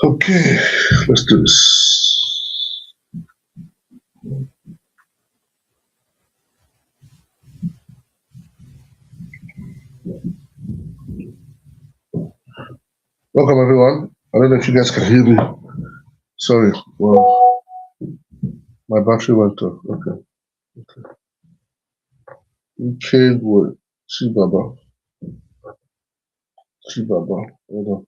Okay, let's do this. Welcome, everyone. I don't know if you guys can hear me. Sorry, well, my battery went off. Okay. Chibaba. Chibaba. Hold on.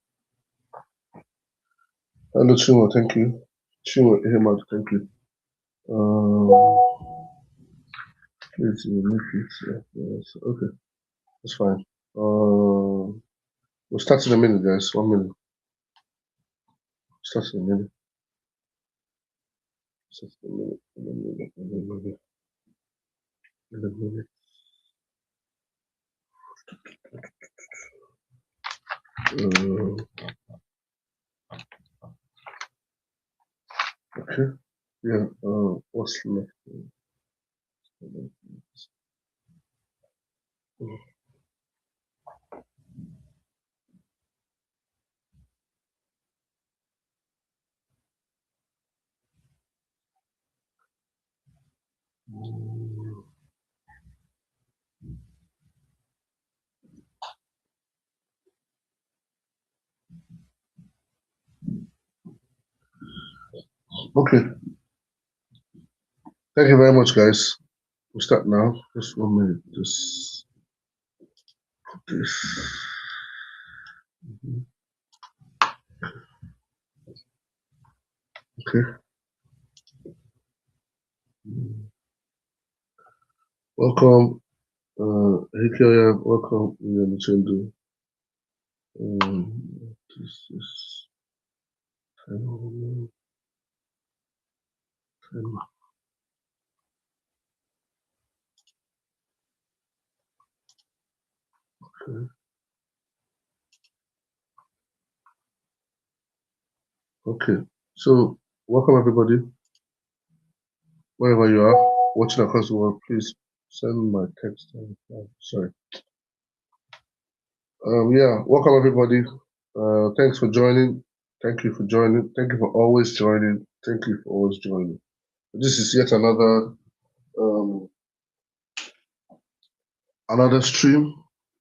Hello, Chimo. Thank you. Chimo, Hemad, thank you. Please make it. Yes, okay, that's fine. We'll start in a minute, guys. 1 minute. Start in a minute. Start in a minute. In a minute. In a minute. In a minute. Okay. Yeah. What's left? Okay. Thank you very much, guys. We'll start now. Just 1 minute. Just put this. Okay. Welcome, Hikaya. Welcome, Mchendu. This is time. Okay. Okay. So, welcome everybody. Wherever you are watching across the world, please send my text. Sorry. Yeah. Welcome everybody. Thanks for joining. Thank you for joining. Thank you for always joining. Thank you for always joining. This is yet another stream,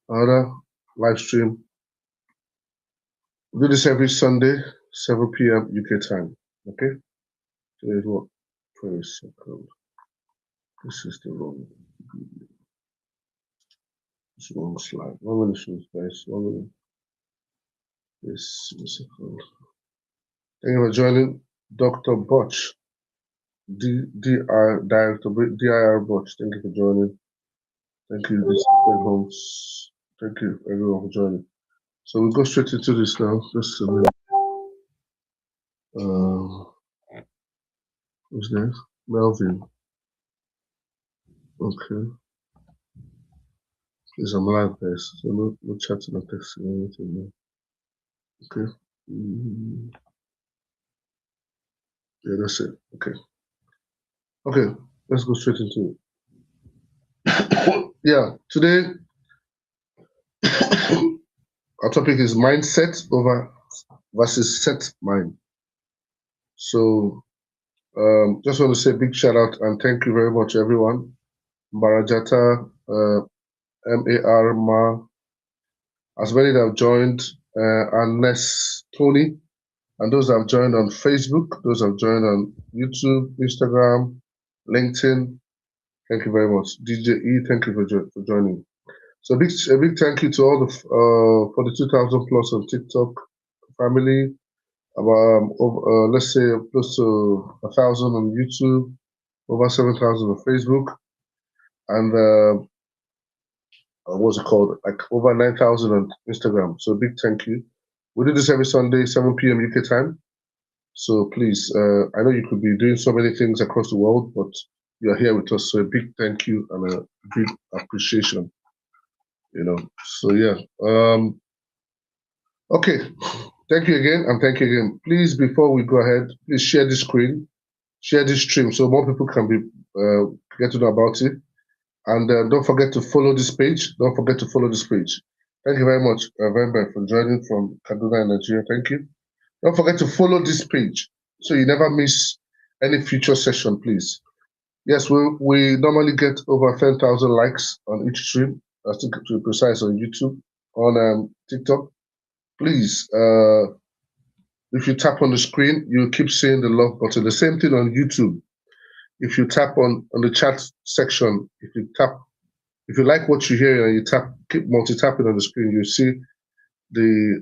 another live stream. We do this every Sunday, 7 p.m. UK time. Okay. Today is what? 22nd. This is the wrong. It's wrong slide. 1 minute, guys. 1 minute. This is a code. Thank you for joining, Dr. Butch. DIR Butch. Thank you for joining. Thank you, this Holmes. Thank you, everyone, for joining. So we'll go straight into this now. Just a minute. Who's next? Melvin. Okay. Please, I'm live, guys. So no chatting or texting or anything. Okay. Yeah, that's it. Okay. Okay, let's go straight into it. Yeah, today our topic is mindset over versus set mind. So just want to say a big shout out and thank you very much, everyone. Barajata, MAR, Ma, as many that have joined, and Ness, Tony, and those that have joined on Facebook, those that have joined on YouTube, Instagram, LinkedIn. Thank you very much. DJ E, thank you for joining. So a big thank you to all the 42,000 plus on TikTok family. Let's say close to 1,000 on YouTube, over 7,000 on Facebook, and what's it called? Like over 9,000 on Instagram. So big thank you. We do this every Sunday, 7 p.m. UK time. So please, I know you could be doing so many things across the world, but you are here with us. So a big thank you and a big appreciation. So yeah. Okay. Thank you again, and thank you again. Please, before we go ahead, please share this screen, share this stream, so more people can be get to know about it. And don't forget to follow this page. Don't forget to follow this page. Thank you very much, Vembe, for joining from Kaduna, Nigeria. Thank you. Don't forget to follow this page so you never miss any future session, please. Yes, we normally get over 10,000 likes on each stream. To be precise, on YouTube, on TikTok. Please, if you tap on the screen, you keep seeing the love button. The same thing on YouTube. If you tap on the chat section, if you like what you hear and you keep multi-tapping on the screen, you see the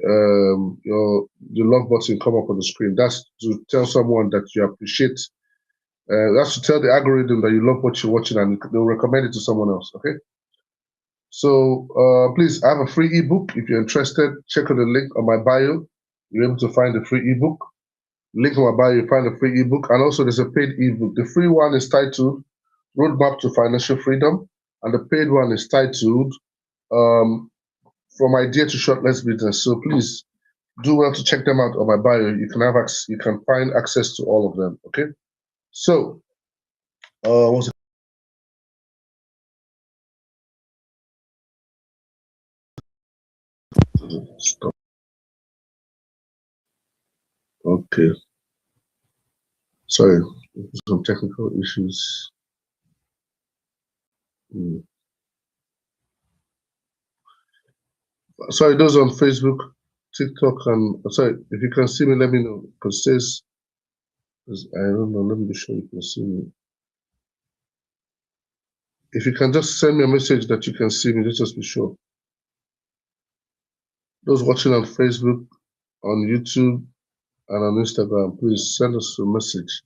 love button come up on the screen. That's to tell someone that you appreciate. That's to tell the algorithm that you love what you're watching and they'll recommend it to someone else. Okay. So please, I have a free ebook. If you're interested, check on the link on my bio. You're able to find the free ebook. Link on my bio, you find the free ebook, and also there's a paid ebook. The free one is titled Roadmap to Financial Freedom, and the paid one is titled From Idea to Shortlist Business. So please do well to check them out on my bio. You can find access to all of them. Okay. So what's it? Stop. Okay. Sorry, some technical issues. Sorry, those on Facebook, TikTok, and sorry, if you can see me, let me know. Because says, I don't know. Let me be sure you can see me. If you can just send me a message that you can see me, just be sure. Those watching on Facebook, on YouTube, and on Instagram, please send us a message.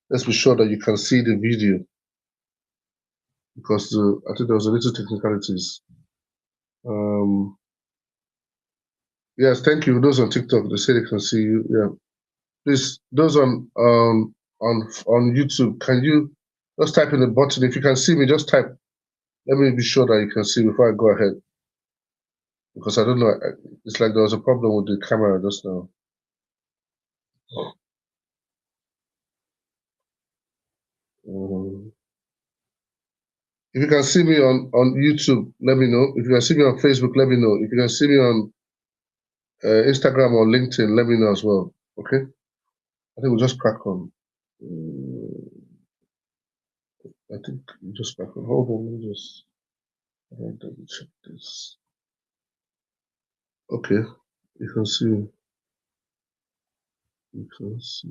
Let's be sure that you can see the video. Because I think there was a little technicalities. Yes, thank you. Those on TikTok, they say they can see you. Yeah. Please, those on YouTube, can you just type in the button? If you can see me, just type. Let me be sure that you can see before I go ahead. Because I don't know, it's like there was a problem with the camera just now. If you can see me on YouTube, let me know. If you can see me on Facebook, let me know. If you can see me on Instagram or LinkedIn, let me know as well. Okay? I think we'll just crack on. I think we'll just crack on. Hold on, let me just double check this. Okay, you can see. You can see.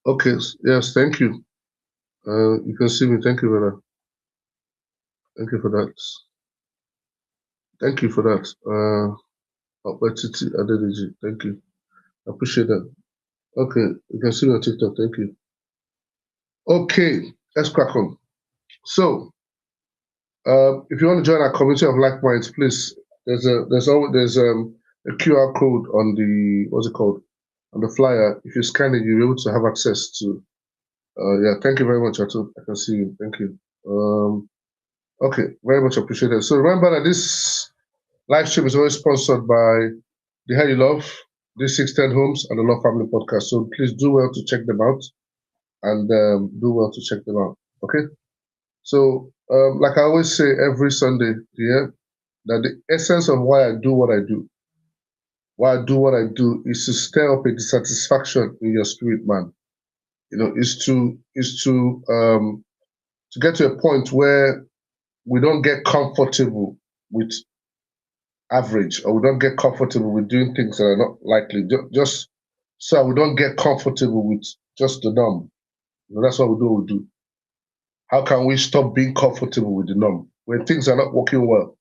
Okay, yes, thank you. You can see me. Thank you for that. Thank you for that. Thank you for that. Thank you. I appreciate that. Okay, you can see me on TikTok. Thank you. Okay, let's crack on. So, if you want to join our community of like minds, please. There's a QR code on the on the flyer. If you scan it, you're able to have access to. Yeah, thank you very much, Atul. I can see you. Thank you. Okay, very much appreciated. So remember that this live stream is always sponsored by the How You Love, this 610 Homes, and the Love Family Podcast. So please do well to check them out, and do well to check them out. Okay. So, like I always say every Sunday here, that the essence of why I do what I do, is to stir up a dissatisfaction in your spirit, man. You know, is to get to a point where we don't get comfortable with average, or we don't get comfortable with doing things that are not likely. Just so we don't get comfortable with just the norm. You know, that's what we do. How can we stop being comfortable with the norm when things are not working well?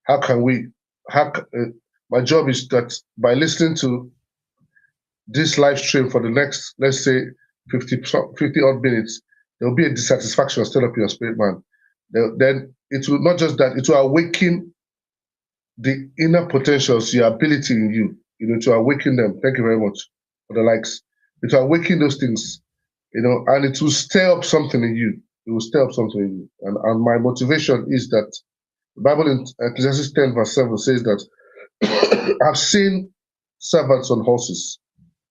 How can we? My job is that by listening to this live stream for the next, let's say, 50 odd minutes, there will be a dissatisfaction stirred up in your spirit, man. Then it will not just that, it will awaken the inner potentials, your ability in you, you know, to awaken them. Thank you very much for the likes. It will awaken those things, you know, and it will stir up something in you. It will stir up something in you. And my motivation is that the Bible in Ecclesiastes 10 verse 7 says that I've seen servants on horses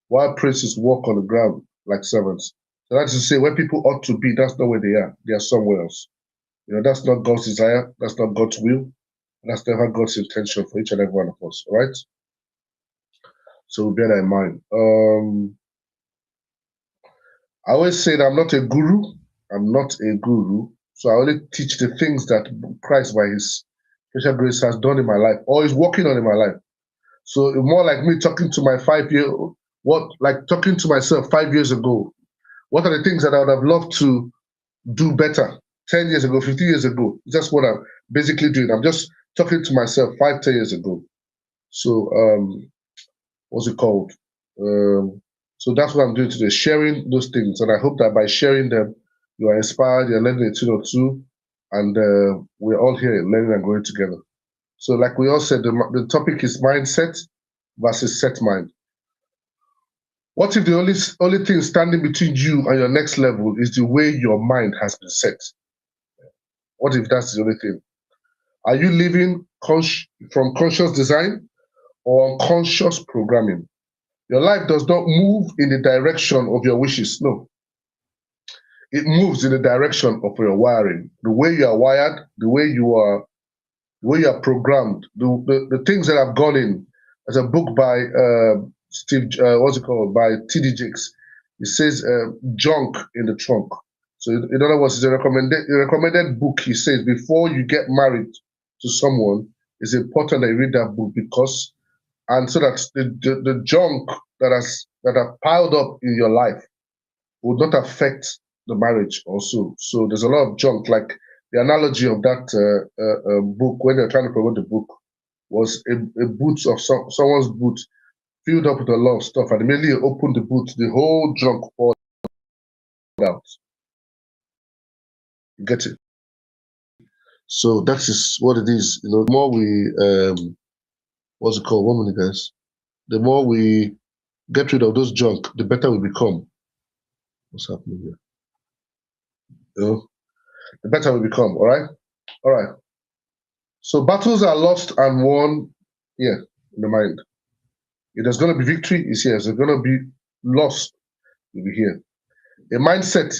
while princes walk on the ground. like servants. So that's to say, where people ought to be, that's not where they are. They are somewhere else. That's not God's desire. That's not God's will. That's never God's intention for each and every one of us. All right. So bear that in mind. I always say that I'm not a guru. I'm not a guru. So I only teach the things that Christ, by His special grace, has done in my life or is working on in my life. So more like me talking to my 5-year-old, talking to myself 5 years ago. What are the things that I would have loved to do better 10 years ago, 15 years ago? Just what I'm basically doing. I'm just talking to myself 5, 10 years ago. So what's it called? So that's what I'm doing today, sharing those things. And I hope that by sharing them, you are inspired, you're learning a thing or two, and we're all here learning and growing together. So like we all said, the topic is mindset versus set mind. What if the only thing standing between you and your next level is the way your mind has been set? What if that's the only thing? Are you living from conscious design or unconscious programming? Your life does not move in the direction of your wishes. No. It moves in the direction of your wiring. The way you are wired, the way you are programmed, the things that have gone in. There's a book by by T.D. Jakes. It says junk in the trunk. So in other words, it's a recommended book. He says before you get married to someone, it's important that you read that book and so that the junk that have piled up in your life would not affect the marriage also. So there's a lot of junk. Like the analogy of that book when they're trying to promote the book was a boot of someone's boot filled up with a lot of stuff, and immediately you open the boot, the whole junk poured out. You get it? So that is what it is. The more we what's it called? 1 minute, guys. The more we get rid of those junk, the better we become. What's happening here? The better we become. All right. So battles are lost and won here in the mind. If there's going to be victory, it's here. If there's going to be loss, it'll be here. A mindset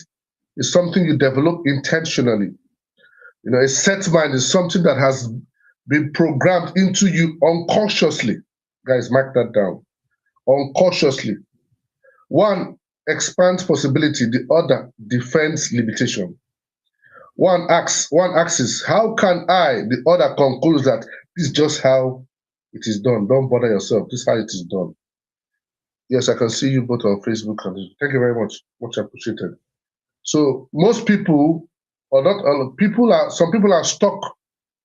is something you develop intentionally. A set mind is something that has been programmed into you unconsciously. Guys, mark that down. Unconsciously. One expands possibility, the other defends limitation. One asks, how can I? The other concludes that this is just how it is done. Don't bother yourself. This is how it is done. Yes, I can see you both on Facebook. Thank you very much. Much appreciated. So most people, or not all people, some people are stuck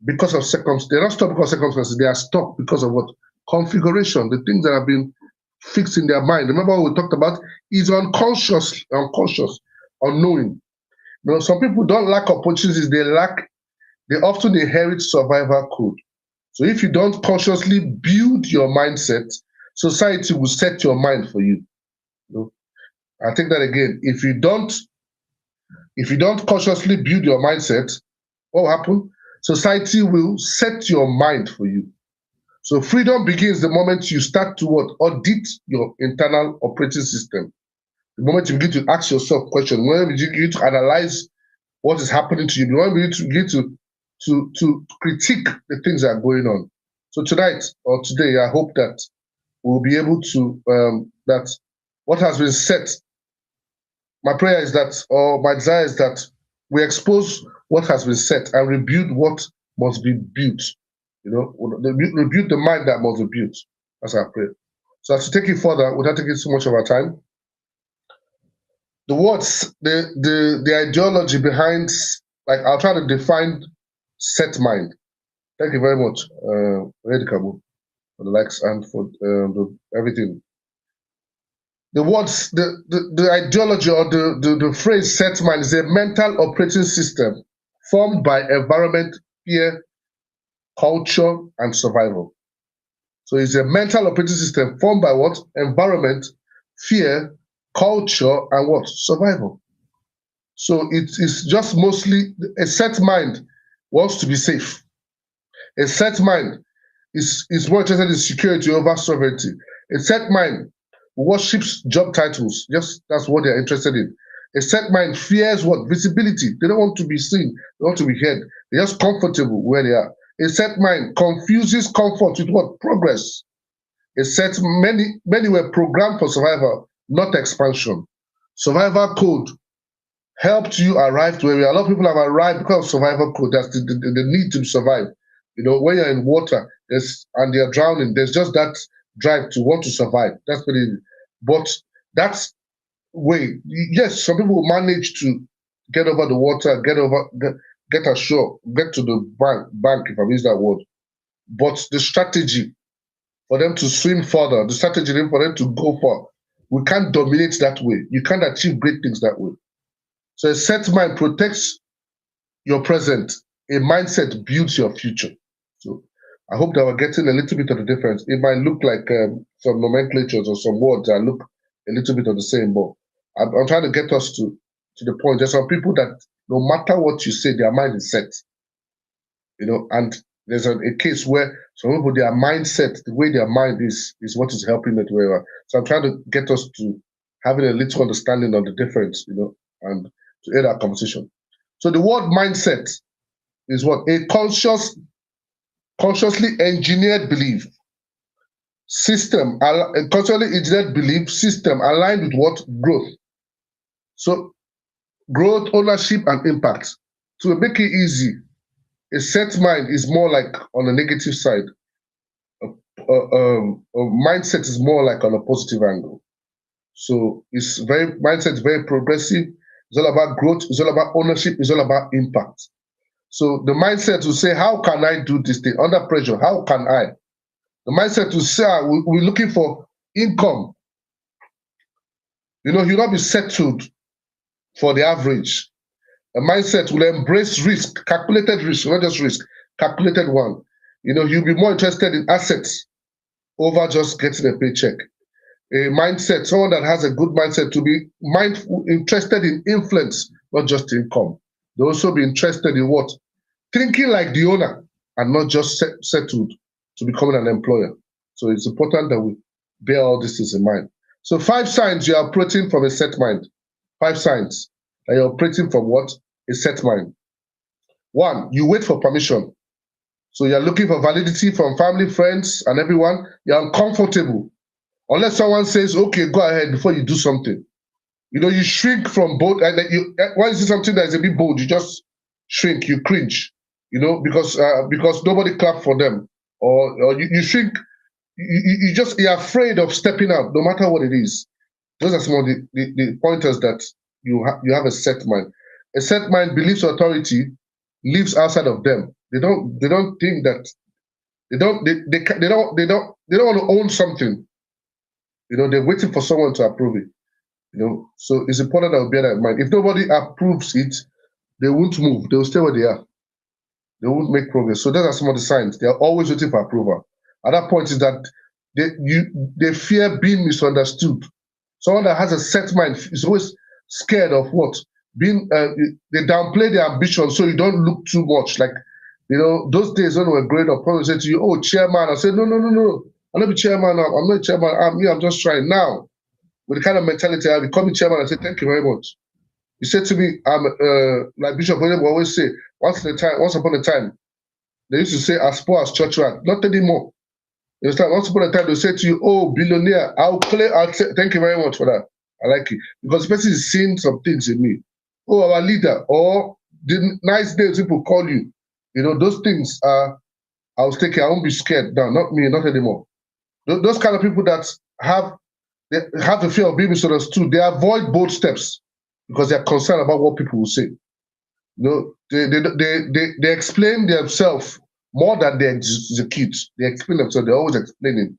because of circumstances. They're not stuck because of circumstances. They are stuck because of what? Configuration. The things that have been fixed in their mind. Remember what we talked about is unconscious, unknowing. Some people don't lack opportunities. They often inherit survival code. So if you don't consciously build your mindset, society will set your mind for you. I take that again. If you don't consciously build your mindset, what will happen? Society will set your mind for you. So freedom begins the moment you start to audit your internal operating system. The moment you begin to ask yourself questions, when you begin to analyze what is happening to you, the moment you begin to critique the things that are going on. So tonight or today, I hope that we'll be able to that what has been set. My prayer is that, or my desire is that we expose what has been set and rebuild what must be built. Rebuild the mind that must be built. That's our prayer. So as to take it further, without taking too much of our time, the words, the ideology behind, I'll try to define set mind. Thank you very much, Lady Kabu, for the likes and for everything. The words, the ideology or the phrase set mind is a mental operating system formed by environment, fear, culture, and survival. So it's a mental operating system formed by what? Environment, fear, culture, and what? Survival. So it is just mostly a set mind wants to be safe. A set mind is more interested in security over sovereignty. A set mind worships job titles. Just that's what they're interested in. A set mind fears what? Visibility. They don't want to be seen. They want to be heard. They're just comfortable where they are. A set mind confuses comfort with what? Progress. A set many were programmed for survival, not expansion. Survival code helped you arrive to where you are. A lot of people have arrived because of survival code. That's the need to survive. You know, when you're in water, and they're drowning, there's just that drive to want to survive. That's what it is. But that's way. Yes, some people will manage to get over the water, get ashore, get to the bank, if I use that word. But the strategy for them to swim further, the strategy for them to go far, we can't dominate that way. You can't achieve great things that way. So a set mind protects your present. A mindset builds your future. So I hope that we're getting a little bit of the difference. It might look like some nomenclatures or some words that look a little bit of the same, but I'm trying to get us to the point. There's some people that no matter what you say, their mind is set. You know, and there's a case where some people, their mindset, the way their mind is what is helping them to where. So I'm trying to get us to having a little understanding of the difference, you know, and to aid our conversation. So the word mindset is what? A consciously engineered belief system, a consciously engineered belief system aligned with what? Growth. So growth, ownership, and impact. To make it easy, a set mind is more like on the negative side. A mindset is more like on a positive angle. So mindset is very progressive. It's all about growth. It's all about ownership. It's all about impact. So the mindset will say, how can I do this thing under pressure? How can I? The mindset will say, we're looking for income. You know, you'll not be settled for the average. A mindset will embrace risk, calculated risk, not just risk, calculated one. You know, you'll be more interested in assets over just getting a paycheck. A mindset, someone that has a good mindset, to be interested in influence, not just income. They'll also be interested in what? Thinking like the owner and not just settled to becoming an employer. So it's important that we bear all this in mind. So 5 signs you are operating from a set mind. 5 signs that you're operating from what? A set mind. 1, you wait for permission. So you're looking for validity from family, friends, and everyone. You're uncomfortable. Unless someone says, okay, go ahead before you do something. You know, you shrink from bold. And when you see something that is a bit bold, you just shrink, you cringe, you know, because nobody clapped for them. Or you shrink, you're afraid of stepping out, no matter what it is. Those are some of the pointers that you have a set mind. A set mind believes authority lives outside of them. They don't think that they don't want to own something. You know, they're waiting for someone to approve it. You know, so it's important that we bear that in mind. If nobody approves it, they won't move. They will stay where they are. They won't make progress. So those are some of the signs. They are always waiting for approval. Another point is that they fear being misunderstood. Someone that has a set mind is always scared of what? Being they downplay their ambition so you don't look too much. Like, you know, those days when we were growing up, people would say to you, oh, chairman. I said, no. I'm not a chairman. I'm not a chairman. I'm just trying now. With the kind of mentality, I become chairman. I say, thank you very much. He said to me, like Bishop William will always say, once upon a time, they used to say, as poor as church rat. Not anymore. You understand? Once upon a time, they say to you, oh, billionaire, thank you very much for that. I like it. Because the person is seeing some things in me. Oh, our leader, or the nice names people call you. You know, those things are, I was thinking, I won't be scared. No, not me, not anymore. Those kind of people that have the fear of being misunderstood, they avoid bold steps because they're concerned about what people will say. You know, they explain themselves more than they execute. They explain themselves, they're always explaining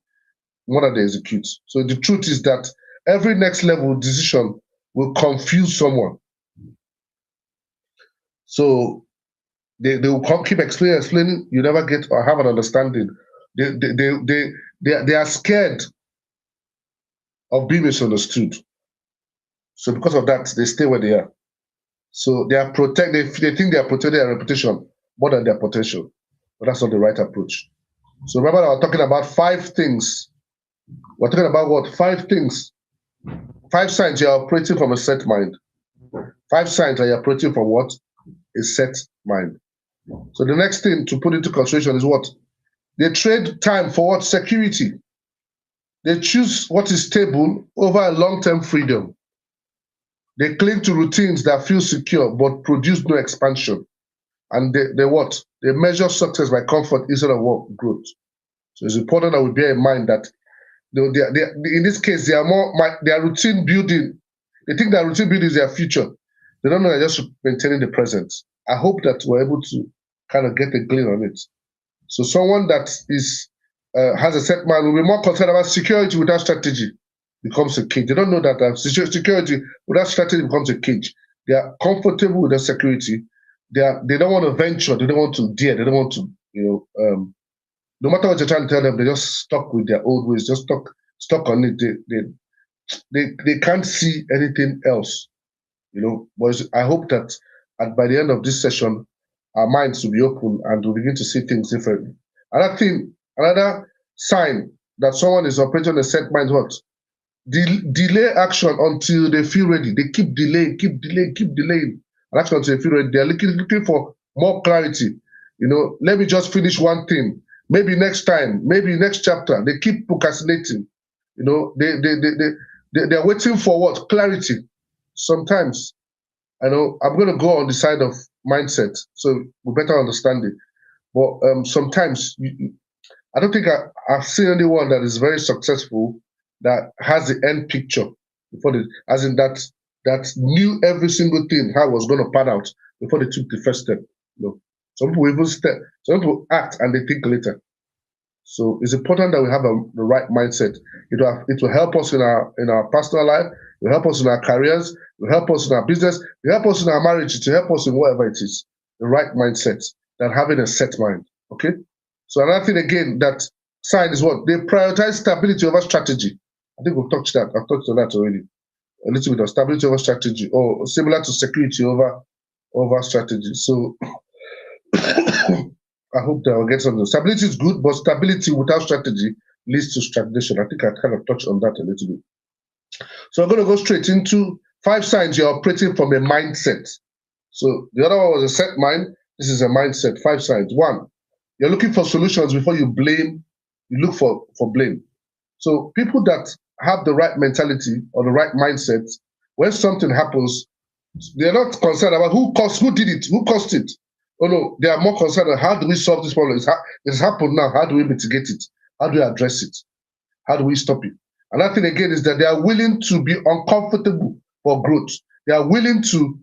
more than they execute. So the truth is that every next level decision will confuse someone. So they will keep explaining. You never get or have an understanding. They are scared of being misunderstood. So because of that, they stay where they are. So they think they are protecting their reputation more than their potential. But that's not the right approach. So remember, I was talking about 5 things We're talking about what? 5 things, 5 signs you're operating from a set mind. 5 signs that you're operating from what? A set mind. So the next thing to put into consideration is what? They trade time for what? Security. They choose what is stable over a long-term freedom. They cling to routines that feel secure but produce no expansion. And they what? They measure success by comfort instead of what? Growth. So it's important that we bear in mind that in this case, they are routine building. They think that routine building is their future. They don't know they're just maintaining the present. I hope that we're able to kind of get a glimpse on it. So someone that is has a set mind will be more concerned about security without strategy becomes a cage. They don't know that security without strategy becomes a cage. They are comfortable with the security. They don't want to venture. They don't want to dare. They don't want to, no matter what you're trying to tell them, they're just stuck with their old ways, just stuck on it. They can't see anything else, But I hope that by the end of this session, our minds will be open and we'll begin to see things differently. Another sign that someone is operating on a set mind, what? Delay action until they feel ready. They keep delaying action until they feel ready. They're looking for more clarity. Let me just finish one thing. Maybe next time, maybe next chapter. They keep procrastinating. They're waiting for what? Clarity. Sometimes, I'm going to go on the side of mindset, so we better understand it. But sometimes, I don't think I've seen anyone that is very successful that has the end picture as in that knew every single thing how it was going to pan out before they took the first step. Some people even some people act and they think later. So it's important that we have the right mindset. It will help us in our personal life. It will help us in our careers. It will help us in our business. It will help us in our marriage. It will help us in whatever it is. The right mindset, than having a set mind. Okay. So another thing again, that sign is what? They prioritize stability over strategy. I think we've touched that. I've touched on that already. A little bit of stability over strategy, or similar to security over strategy. So I hope that I'll get something. Stability is good, but stability without strategy leads to stagnation. I think I kind of touched on that a little bit. So I'm going to go straight into 5 signs you're operating from a mindset. So the other one was a set mind. This is a mindset. 5 signs. 1, you're looking for solutions before you blame. You look for blame. So people that have the right mentality or the right mindset, when something happens, they're not concerned about who did it, who caused it. Oh no, they are more concerned about how do we solve this problem? It's happened now. How do we mitigate it? How do we address it? How do we stop it? Another thing again is that they are willing to be uncomfortable for growth. They are willing to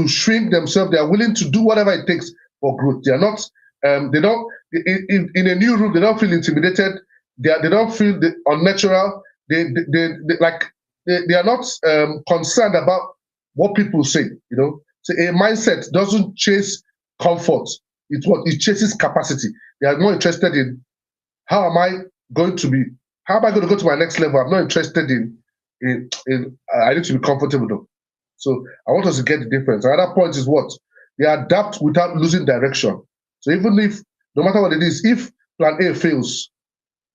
shrink themselves. They are willing to do whatever it takes for growth. They are not. They don't in a new room. They don't feel intimidated. They don't feel unnatural. They are not concerned about what people say. So a mindset doesn't chase comfort. It chases capacity. They are more interested in how am I going to go to my next level. I'm not interested in I need to be comfortable though. So I want us to get the difference. Another point is what? They adapt without losing direction. So even if, no matter what it is, if plan A fails,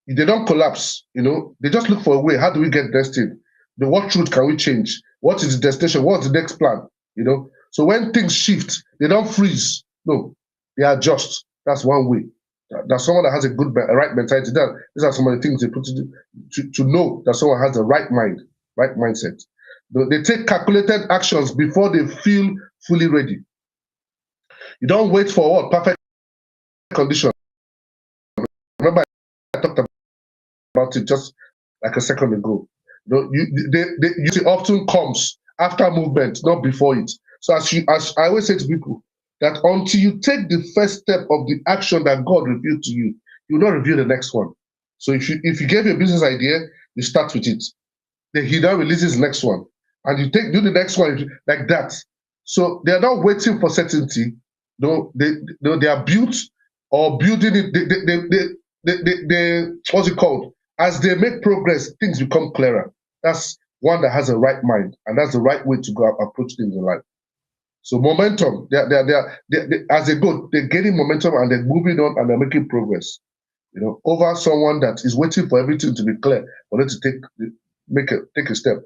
they don't collapse, they just look for a way. How do we get destined? What route can we change? What is the destination? What's the next plan? So when things shift, they don't freeze. No, they adjust. That's one way. That's someone that has a right mentality. These are some of the things they put to know that someone has the right mind, right mindset. They take calculated actions before they feel fully ready. You don't wait for what? Perfect condition. Remember, I talked about it just like a second ago. It often comes after movement, not before it. So as I always say to people, that until you take the first step of the action that God revealed to you, you will not reveal the next one. So if you gave a business idea, you start with it. Then he now releases the next one, and you do the next one like that. So they are not waiting for certainty. No, they are built or building it. They what's it called? As they make progress, things become clearer. That's one that has a right mind, and that's the right way to go approach things in life. So momentum, as they go, they're gaining momentum and they're moving on and they're making progress. over someone that is waiting for everything to be clear for them to take a step.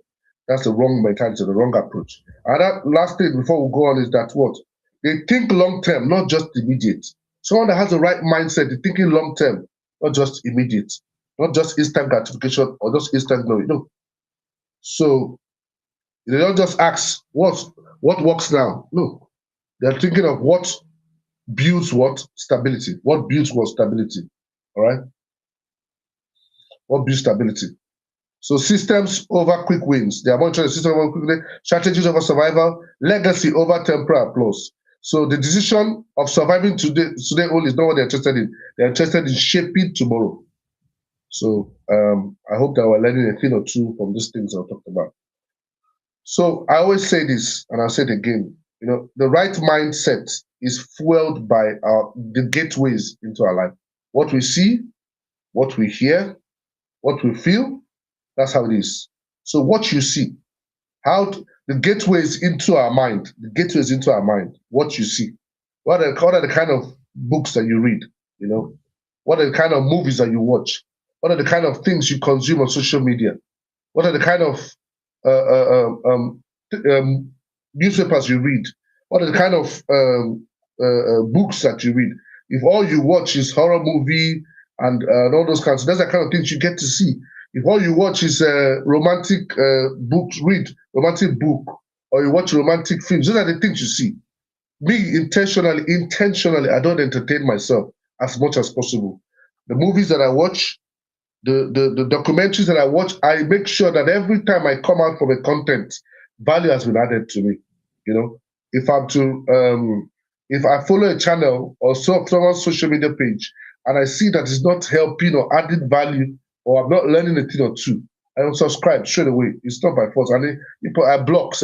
That's the wrong mentality, the wrong approach. And that last thing before we go on is that what? They think long term, not just immediate. Someone that has the right mindset is thinking long term, not just immediate, not just instant gratification or just instant glory. No. So they don't just ask what works now. No. They're thinking of what builds what? Stability. What builds what? Stability. All right? What builds stability? So systems over quick wins. They are monitoring the system over quick wins, strategies over survival, legacy over temporary applause. So the decision of surviving today only is not what they're interested in. They're interested in shaping tomorrow. So I hope that we're learning a thing or two from these things I talked about. So I always say this, and I'll say it again. The right mindset is fueled by the gateways into our life. What we see, what we hear, what we feel, that's how it is. So what you see, the gateways into our mind, what you see. What are the kind of books that you read? What are the kind of movies that you watch? What are the kind of things you consume on social media? What are the kind of newspapers you read? What are the kind of books that you read? If all you watch is horror movie and all those kinds, that's the kind of things you get to see. If all you watch is romantic books, read romantic book, or you watch romantic films, those are the things you see. Me, intentionally, I don't entertain myself as much as possible. The movies that I watch, the documentaries that I watch, I make sure that every time I come out from a content, value has been added to me. If I'm to, if I follow a channel or someone's social media page, and I see that it's not helping or adding value, or I'm not learning a thing or two, I don't subscribe straight away. It's not by force. And I block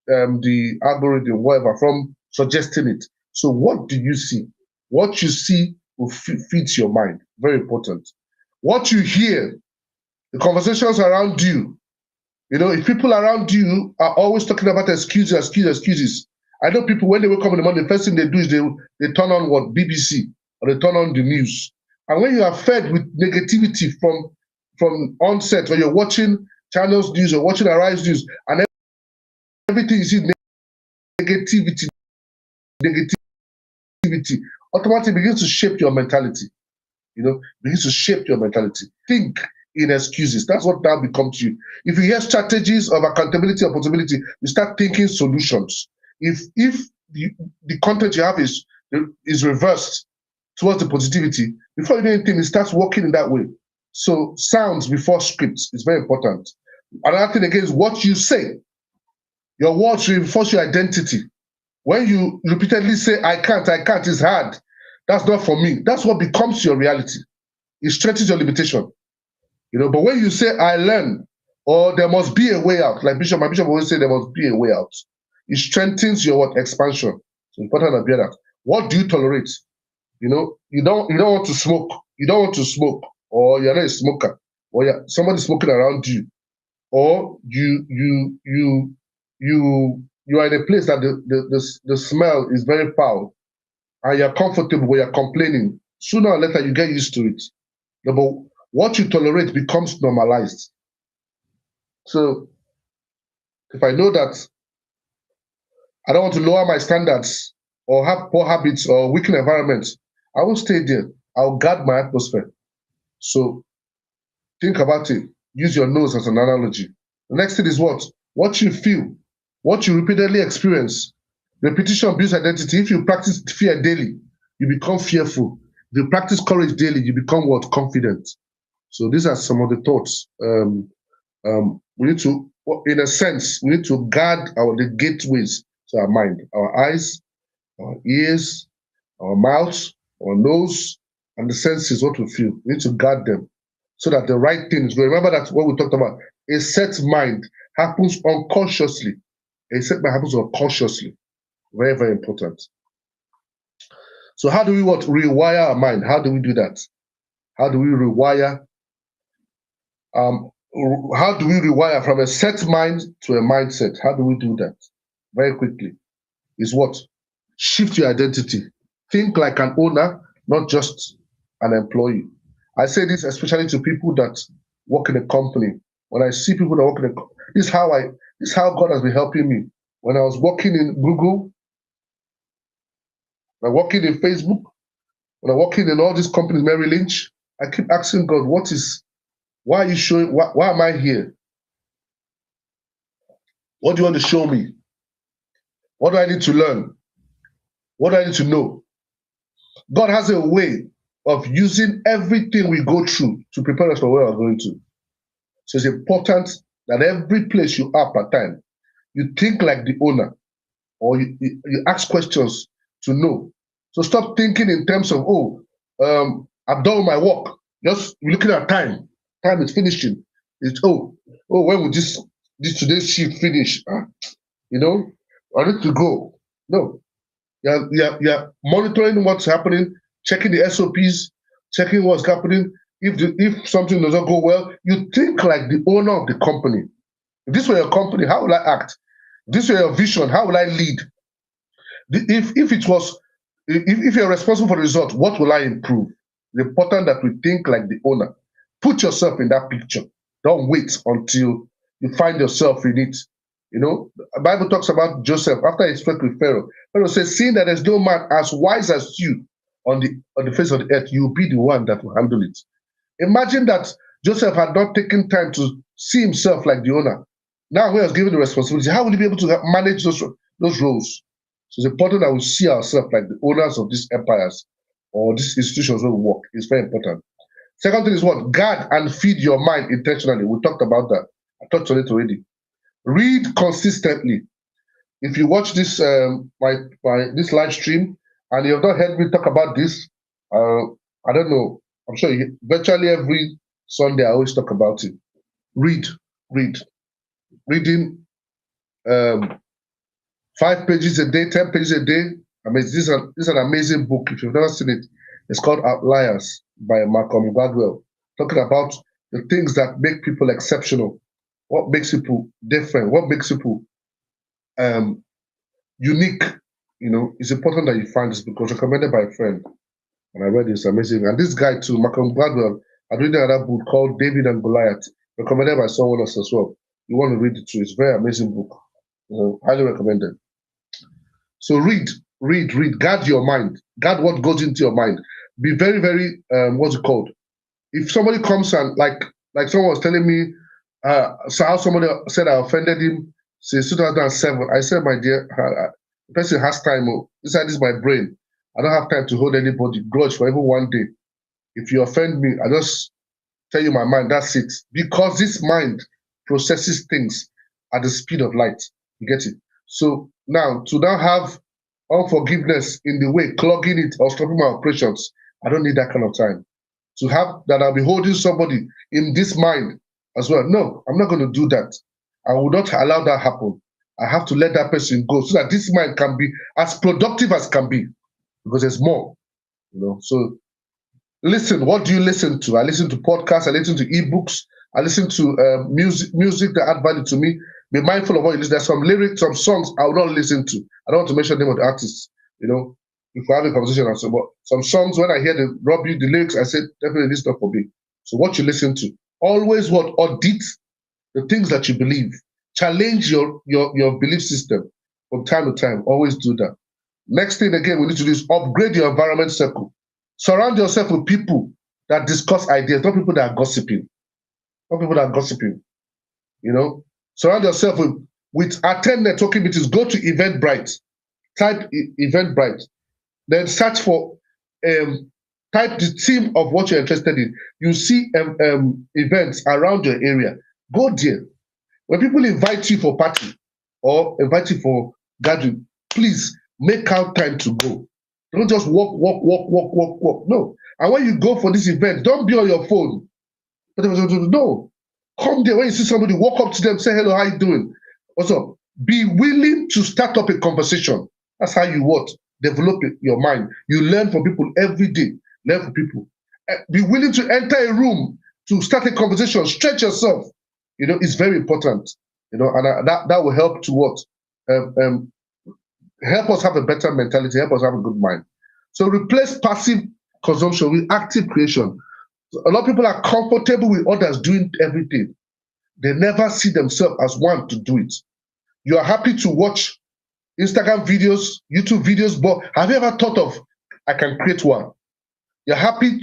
the algorithm, whatever, from suggesting it. So what do you see? What you see will feed your mind. Very important. What you hear, the conversations around you. If people around you are always talking about excuses. I know people, when they wake up in the morning, the first thing they do is they turn on what? BBC, or they turn on the news. And when you are fed with negativity from onset, when you're watching Channels News or watching Arise News, and everything you see negativity, automatically begins to shape your mentality. Begins to shape your mentality. Think in excuses. That's what now becomes you. If you hear strategies of accountability or possibility, you start thinking solutions. If the content you have is reversed towards the positivity, before you do anything, it starts working in that way. So sounds before scripts is very important. Another thing again is what you say. Your words reinforce your identity. When you repeatedly say, I can't, it's hard, that's not for me, that's what becomes your reality. It strengthens your limitation. But when you say, I learn, or there must be a way out, like my bishop always say, there must be a way out. It strengthens your expansion. It's important to bear that. What do you tolerate? You don't want to smoke. You don't want to smoke, or you're not a smoker, or somebody smoking around you, or you are in a place that the smell is very foul, and you're comfortable, but you're complaining. Sooner or later, you get used to it. But what you tolerate becomes normalized. So if I know that I don't want to lower my standards or have poor habits or weaken environments, I won't stay there. I'll guard my atmosphere. So think about it. Use your nose as an analogy. The next thing is what? What you feel, what you repeatedly experience. Repetition builds identity. If you practice fear daily, you become fearful. If you practice courage daily, you become what? Confident. So these are some of the thoughts. We need to, in a sense, we need to guard the gateways to our mind, our eyes, our ears, our mouth, our nose, and the senses, what we feel. We need to guard them so that the right thing is going. Remember that what we talked about, a set mind happens unconsciously. A set mind happens unconsciously. Very, very important. So how do we rewire our mind? How do we do that? How do we rewire? How do we rewire from a set mind to a mindset? How do we do that? Very quickly. Is what? Shift your identity. Think like an owner, not just an employee. I say this especially to people that work in a company. When I see people that work in a this is how God has been helping me. When I was working in Google, when I working in Facebook, when I working in all these companies, Merrill Lynch, I keep asking God, why are you showing, why am I here? What do you want to show me? What do I need to learn? What do I need to know? God has a way of using everything we go through to prepare us for where we're going to. So it's important that every place you are part time, you think like the owner, or you ask questions to know. So stop thinking in terms of, I've done my work. Just looking at time. Time is finishing. It's when will this today's shift finish? I need to go. No. You're monitoring what's happening, checking the SOPs, checking what's happening. If something doesn't go well, you think like the owner of the company. If this were your company, how will I act? If this were your vision, how will I lead? If you're responsible for the result, what will I improve? It's important that we think like the owner. Put yourself in that picture. Don't wait until you find yourself in it. The Bible talks about Joseph after he spoke with Pharaoh. Pharaoh says, seeing that there's no man as wise as you on the face of the earth, you'll be the one that will handle it. Imagine that Joseph had not taken time to see himself like the owner. Now he was given the responsibility. How will he be able to manage those roles? So it's important that we see ourselves like the owners of these empires or these institutions where we work. It's very important. Second thing is what? Guard and feed your mind intentionally. We talked about that. I touched on it already. Read consistently. If you watch this this live stream and you have not heard me talk about this, I don't know. I'm sure virtually every Sunday I always talk about it. Read. Reading 5 pages a day, 10 pages a day. I mean, this is an amazing book. If you've never seen it, it's called Outliers by Malcolm Gladwell, talking about the things that make people exceptional, what makes people different, what makes people unique. It's important that you find this book. It was recommended by a friend, and I read it. It's amazing. And this guy too, Malcolm Gladwell, I read another book called David and Goliath, recommended by someone else as well. You want to read it too. It's a very amazing book. Highly recommended. So read. Guard your mind. Guard what goes into your mind. Be very, very, what's it called? If somebody comes and like someone was telling me, so how somebody said I offended him since 2007. I said, my dear, the person has time. This is my brain. I don't have time to hold anybody grudge for even one day. If you offend me, I just tell you my mind. That's it. Because this mind processes things at the speed of light. You get it? So now, to now have unforgiveness in the way, clogging it or stopping my operations, I don't need that kind of time. To have that I'll be holding somebody in this mind as well. No, I'm not going to do that. I will not allow that happen. I have to let that person go so that this mind can be as productive as can be, because there's more. So listen. What do you listen to? I listen to podcasts. I listen to ebooks. I listen to music that add value to me. Be mindful of what you listen. There's some lyrics, some songs I will not listen to. I don't want to mention the name of the artists. If we have a conversation, I say, but some songs, when I hear the lyrics, I say, definitely this is not for me. So what you listen to, always audit the things that you believe. Challenge your belief system from time to time. Always do that. Next thing again we need to do is upgrade your environment circle. Surround yourself with people that discuss ideas, not people that are gossiping. Not people that are gossiping. Surround yourself with attend networking meetings. Go to Eventbrite. Type Eventbrite. Then search for type the theme of what you're interested in. You see events around your area. Go there. When people invite you for party or invite you for gathering, please make out time to go. Don't just walk. No. And when you go for this event, don't be on your phone. No. Come there. When you see somebody, walk up to them, say hello, how you doing? What's up? Be willing to start up a conversation. That's how you develop your mind. You learn from people every day. Learn from people. Be willing to enter a room to start a conversation. Stretch yourself. It's very important. And that will help to what? Help us have a better mentality. Help us have a good mind. So replace passive consumption, with active creation. So a lot of people are comfortable with others doing everything. They never see themselves as one to do it. You are happy to watch Instagram videos, YouTube videos, but have you ever thought of, I can create one? You're happy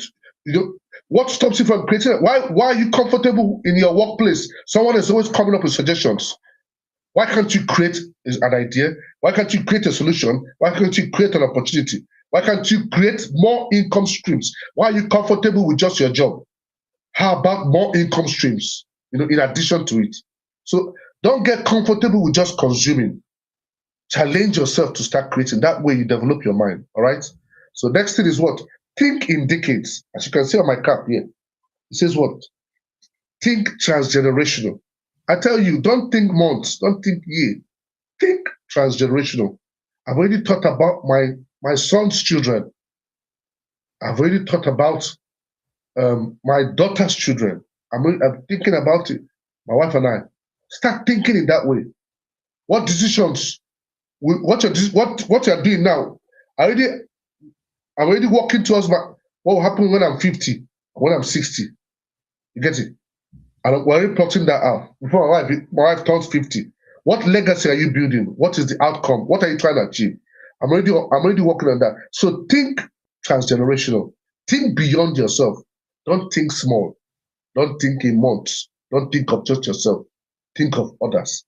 to, what stops you from creating it? Why are you comfortable in your workplace? Someone is always coming up with suggestions. Why can't you create an idea? Why can't you create a solution? Why can't you create an opportunity? Why can't you create more income streams? Why are you comfortable with just your job? How about more income streams, in addition to it? So don't get comfortable with just consuming. Challenge yourself to start creating. That way you develop your mind, all right? So next thing is what? Think in decades. As you can see on my cap here, it says what? Think transgenerational. I tell you, don't think months, don't think year. Think transgenerational. I've already thought about my son's children. I've already thought about my daughter's children. I'm thinking about it. My wife and I. Start thinking in that way. What decisions? What you're doing now? I'm already working towards what will happen when I'm 50, when I'm 60. You get it? And we're already plotting that out. Before my wife turns 50. What legacy are you building? What is the outcome? What are you trying to achieve? I'm already working on that. So think transgenerational. Think beyond yourself. Don't think small. Don't think in months. Don't think of just yourself. Think of others.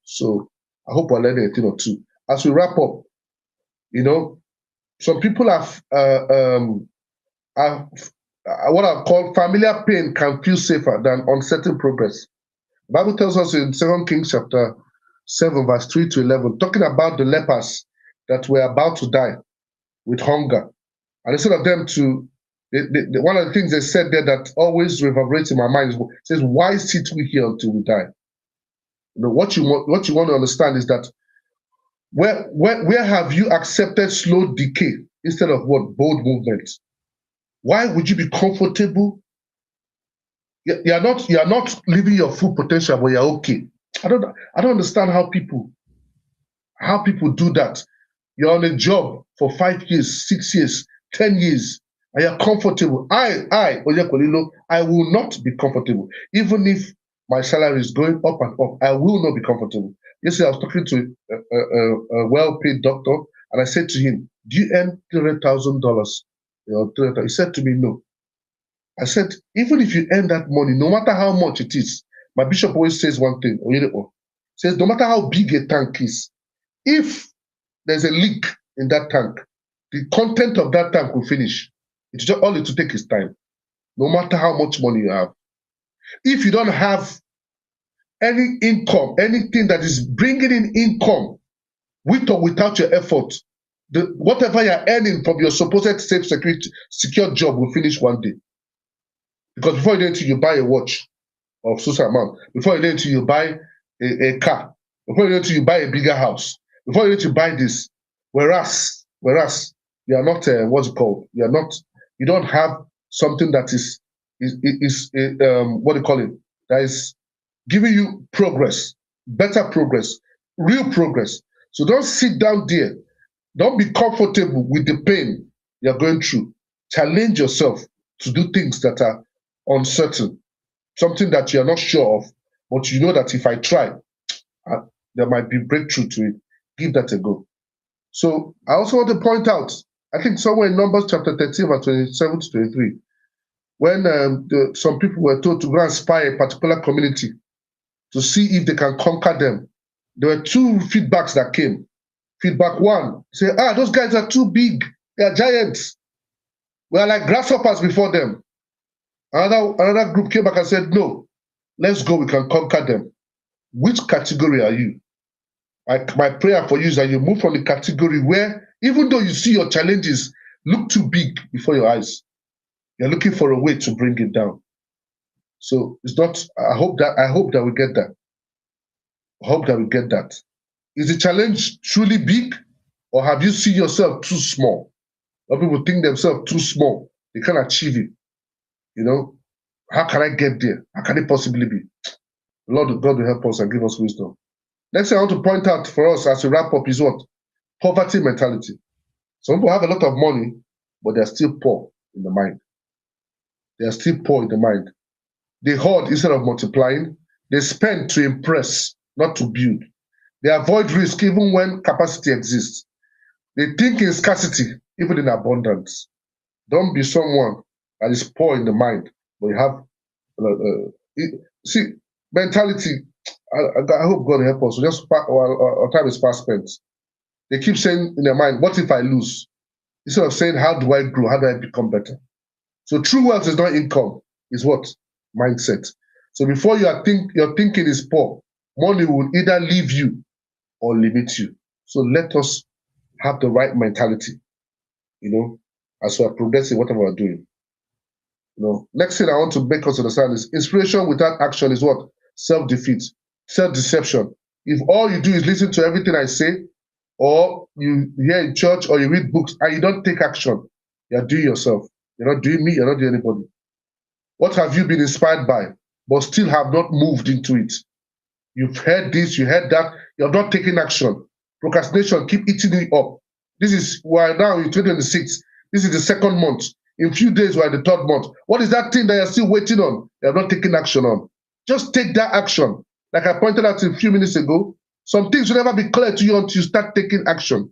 So I hope I learned a thing or two. As we wrap up, some people have what I've called familiar pain can feel safer than uncertain progress. The Bible tells us in 2 Kings chapter 7, verse 3 to 11, talking about the lepers that were about to die with hunger. And instead of them to, one of the things they said there that always reverberates in my mind is, says, why sit we here until we die? What you want to understand is that where have you accepted slow decay instead of what? Bold movement? Why would you be comfortable? You're not living your full potential, but you're okay. I don't understand how people do that. You're on a job for 5 years, 6 years, 10 years, and you're comfortable. Onyekwelu, I will not be comfortable. Even if my salary is going up and up, I will not be comfortable. Yesterday, I was talking to a well-paid doctor, and I said to him, do you earn $300,000? He said to me, no. I said, even if you earn that money, no matter how much it is, my bishop always says one thing, says no matter how big a tank is, if there's a leak in that tank, the content of that tank will finish. It's just all it will take is time, no matter how much money you have. If you don't have any income, anything that is bringing in income, with or without your effort, whatever you're earning from your supposed safe secure job will finish one day. Because before you do anything, you buy a watch of certain amount. Before you do anything, you buy a car. Before you do anything, you buy a bigger house. Before you do anything, you buy this. Whereas you are not what's it called? You don't have something that is what do you call it? That is giving you progress, better progress, real progress. So don't sit down there. Don't be comfortable with the pain you're going through. Challenge yourself to do things that are uncertain, something that you're not sure of, but you know that if I try, there might be breakthrough to it. Give that a go. So I also want to point out, I think somewhere in Numbers chapter 13, verse 27 to 23, when some people were told to go and spy a particular community to see if they can conquer them, there were two feedbacks that came. Feedback one, say, those guys are too big. They are giants. We are like grasshoppers before them. Another group came back and said, no, let's go, we can conquer them. Which category are you? My prayer for you is that you move from the category where, even though you see your challenges look too big before your eyes, you're looking for a way to bring it down. So it's not, I hope that we get that. I hope that we get that. Is the challenge truly big, or have you seen yourself too small? A lot of people think themselves too small. They can't achieve it. How can I get there? How can it possibly be? Lord God will help us and give us wisdom. Next thing I want to point out for us as we wrap up is what? Poverty mentality. Some people have a lot of money, but they're still poor in the mind. They are still poor in the mind. They hoard instead of multiplying. They spend to impress, not to build. They avoid risk even when capacity exists. They think in scarcity, even in abundance. Don't be someone that is poor in the mind, but you have see mentality. I hope God help us. Just our time is fast spent. They keep saying in their mind, "What if I lose?" Instead of saying, "How do I grow? How do I become better?" So true wealth is not income; is what mindset. So before your thinking is poor, money will either leave you or limit you. So let us have the right mentality, as we are progressing, whatever we're doing. Next thing I want to make us understand is inspiration without action is what? Self-defeat, self-deception. If all you do is listen to everything I say, or you hear in church, or you read books, and you don't take action, you're doing yourself. You're not doing me, you're not doing anybody. What have you been inspired by, but still have not moved into it? You've heard this, you heard that, you have not taken action. Procrastination keep eating you up. We're now in 2026. This is the second month. In a few days, we're in the third month. What is that thing that you're still waiting on? You have not taken action on. Just take that action. Like I pointed out a few minutes ago, some things will never be clear to you until you start taking action.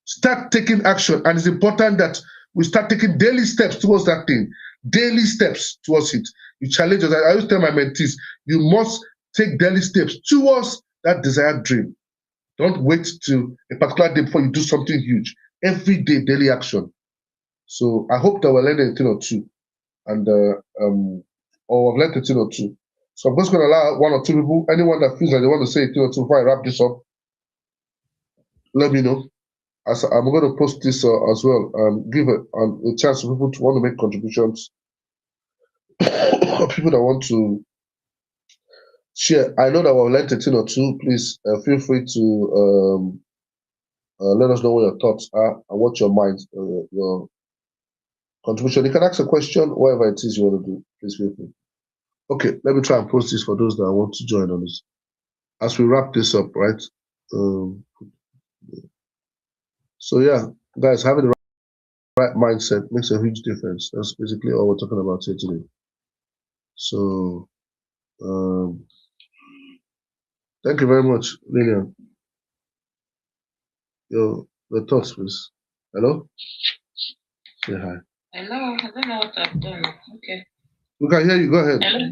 Start taking action. And it's important that we start taking daily steps towards that thing. Daily steps towards it. You challenge us. I always tell my mentees, you must take daily steps towards that desired dream. Don't wait till a particular day before you do something huge. Every day, daily action. So I hope that we'll learn a thing or two, and or I've learned a thing or two. So I'm just going to allow one or two people, anyone that feels like they want to say a thing or two before I wrap this up, let me know. As I'm going to post this as well, give a chance for people to want to make contributions, people that want to share. I know that we've learned a thing or two. Please feel free to let us know what your thoughts are and what your mind, your contribution. You can ask a question, whatever it is you want to do. Please feel free. Okay, let me try and post this for those that want to join on this. As we wrap this up, right? So yeah, guys, having the right mindset makes a huge difference. That's basically all we're talking about here today. So thank you very much, Lillian. Your thoughts, please. Hello? Say hi. Hello, I don't know what I've done. Okay. We can hear you. Go ahead. Hello?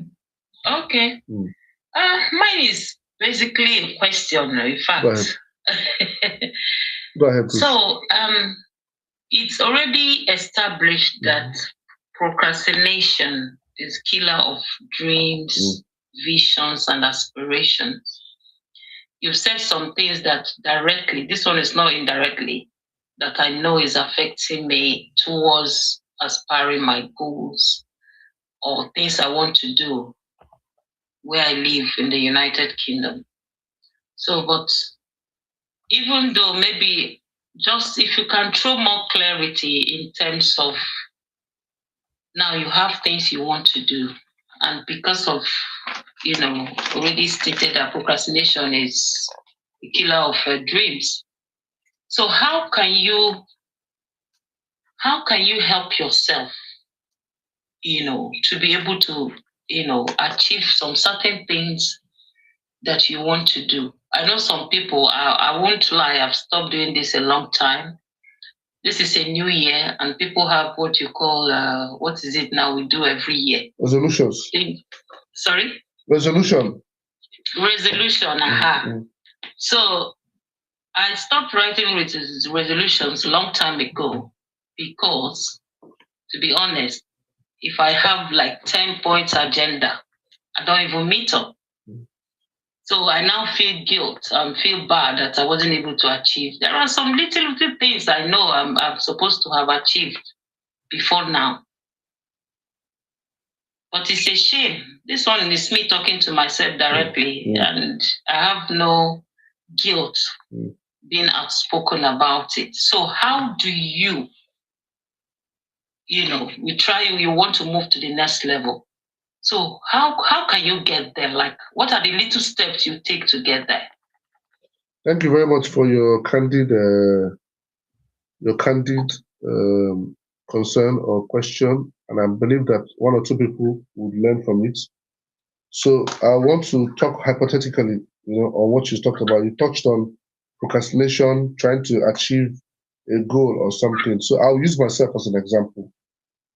Okay. Mine is basically a question, in fact. Go ahead. Go ahead, please. So, it's already established that procrastination is killer of dreams, visions, and aspirations. You've said some things that directly, this one is not indirectly, that I know is affecting me towards aspiring my goals or things I want to do where I live in the United Kingdom. So, but even though maybe just if you can throw more clarity in terms of now you have things you want to do, and because of, already stated that procrastination is the killer of dreams. So how can you help yourself, to be able to, achieve some certain things that you want to do? I know some people, I won't lie, I've stopped doing this a long time. This is a new year, and people have what you call, what is it now we do every year? Resolutions. Sorry? Resolution. So I stopped writing resolutions a long time ago because, to be honest, if I have like 10 points agenda, I don't even meet up. So I now feel guilt and feel bad that I wasn't able to achieve. There are some little things I know I'm supposed to have achieved before now. But it's a shame. This one is me talking to myself directly, and I have no guilt being outspoken about it. So how do you, you want to move to the next level. So how can you get there? Like, what are the little steps you take to get there? Thank you very much for your candid concern or question, and I believe that one or two people would learn from it. So I want to talk hypothetically, on what you talked about. You touched on procrastination, trying to achieve a goal or something. So I'll use myself as an example,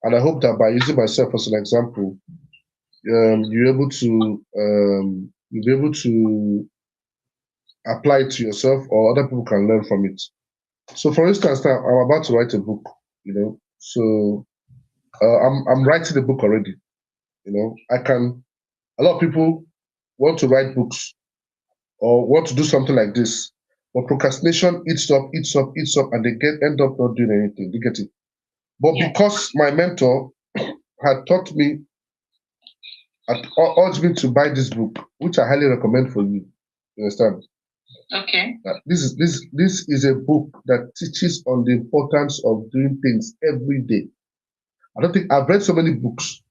and I hope that by using myself as an example, you'll be able to apply it to yourself, or other people can learn from it. So, for instance, now I'm about to write a book. So I'm writing a book already. I can. A lot of people want to write books or want to do something like this, but procrastination eats up, and they end up not doing anything. You get it? But because my mentor had taught me, had urged me to buy this book, which I highly recommend for you. You understand? Okay. This is a book that teaches on the importance of doing things every day. I don't think I've read so many books,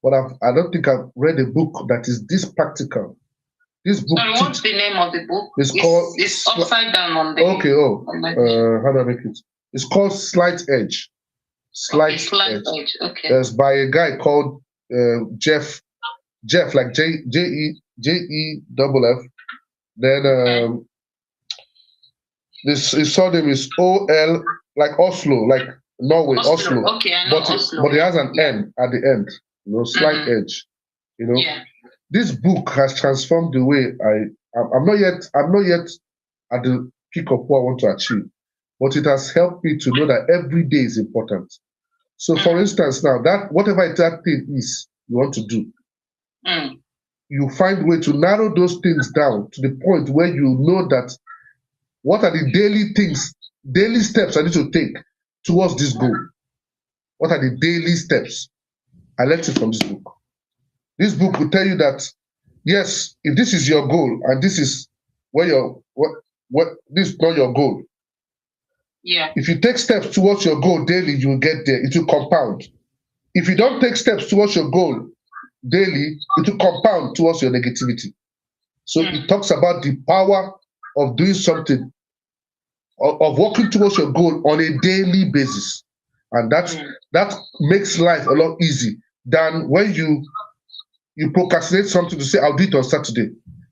but I don't think I've read a book that is this practical. This book. Sorry, what's the name of the book? It's upside down on the. Okay. How do I make it? It's called Slight Edge. Slight Edge. Okay. It's by a guy called Jeff, like Jeff. Then his surname is OL, like Oslo, like Norway, Oslo. Okay, I know Oslo. But it has an N at the end. Slight Edge. Yeah. This book has transformed the way I'm not yet at the peak of what I want to achieve, but it has helped me to know that every day is important. So, for instance, now that whatever that thing is you want to do, you find a way to narrow those things down to the point where you know that what are the daily steps I need to take towards this goal. What are the daily steps? I learned it from this book. This book will tell you that, yes, if this is your goal and this is where this is not your goal. Yeah. If you take steps towards your goal daily, you will get there. It will compound. If you don't take steps towards your goal daily, it will compound towards your negativity. So it talks about the power of doing something, of working towards your goal on a daily basis. And that makes life a lot easier than when you procrastinate something to say, I'll do it on Saturday.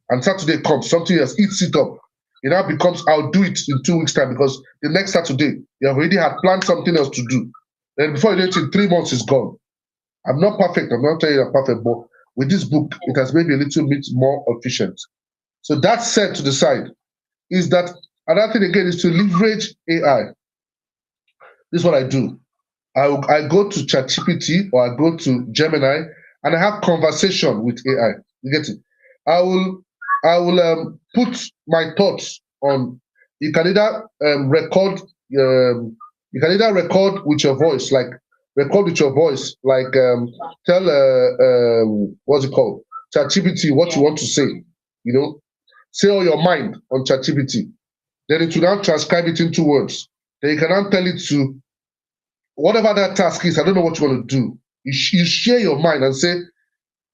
And Saturday comes, something else eats it up. It now becomes, I'll do it in 2 weeks' time, because the next Saturday, you have already had planned something else to do. Then before you do it, in 3 months, it's gone. I'm not perfect. I'm not telling you I'm perfect, but with this book, it has made me a little bit more efficient. So that said to the side, is that another thing again is to leverage AI. This is what I do. I go to ChatGPT or I go to Gemini and I have conversation with AI. You get it? I will put my thoughts on. You can either record. You can either record with your voice, like tell what's it called, ChatGPT, what you want to say. Say all your mind on ChatGPT. Then it will now transcribe it into words. Then you can now tell it to whatever that task is. I don't know what you want to do. You share your mind and say,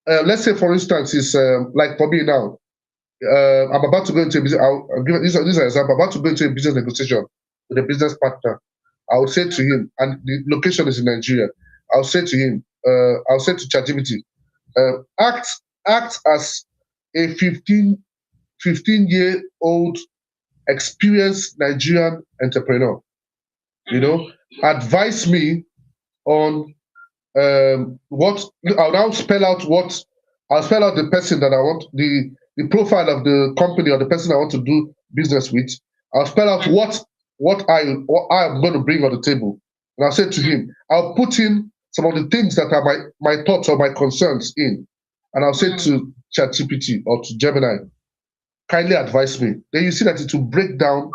let's say, for instance, it's like for me now, I'm about to go into a business. I'll give this as an example. I'm about to go into a business negotiation with a business partner. I would say to him, and the location is in Nigeria. I'll say to him, I'll say to ChatGPT, act as a 15-year-old experienced Nigerian entrepreneur. Advise me on what I'll now spell out. I'll spell out the person that I want, the profile of the company or the person I want to do business with. I'll spell out what I'm going to bring on the table, and I'll say to him, I'll put in some of the things that are my thoughts or my concerns in, and I'll say to ChatGPT or to Gemini, kindly advise me. Then you see that it will break down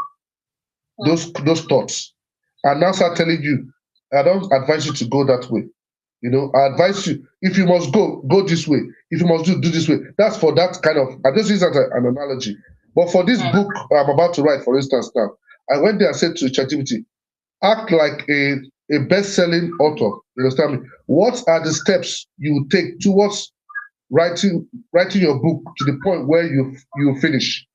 those thoughts, and now start telling you, I don't advise you to go that way. I advise you, if you must go this way. If you must do this way. That's for that kind of, I just use that as an analogy. But for this book I'm about to write, for instance, now, I went there and said to ChatGPT, act like a best-selling author. You understand me? What are the steps you take towards writing your book to the point where you finish?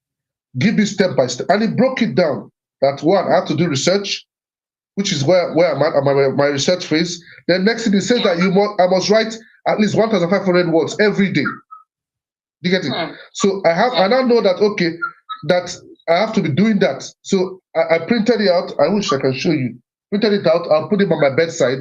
Give me step by step. And it broke it down. That one, I have to do research. which is where I'm at my research phase. Then next thing it says that I must write at least 1,500 words every day. You get it? So I now know that that I have to be doing that. So I printed it out. I wish I can show you. Printed it out. I'll put it on my bedside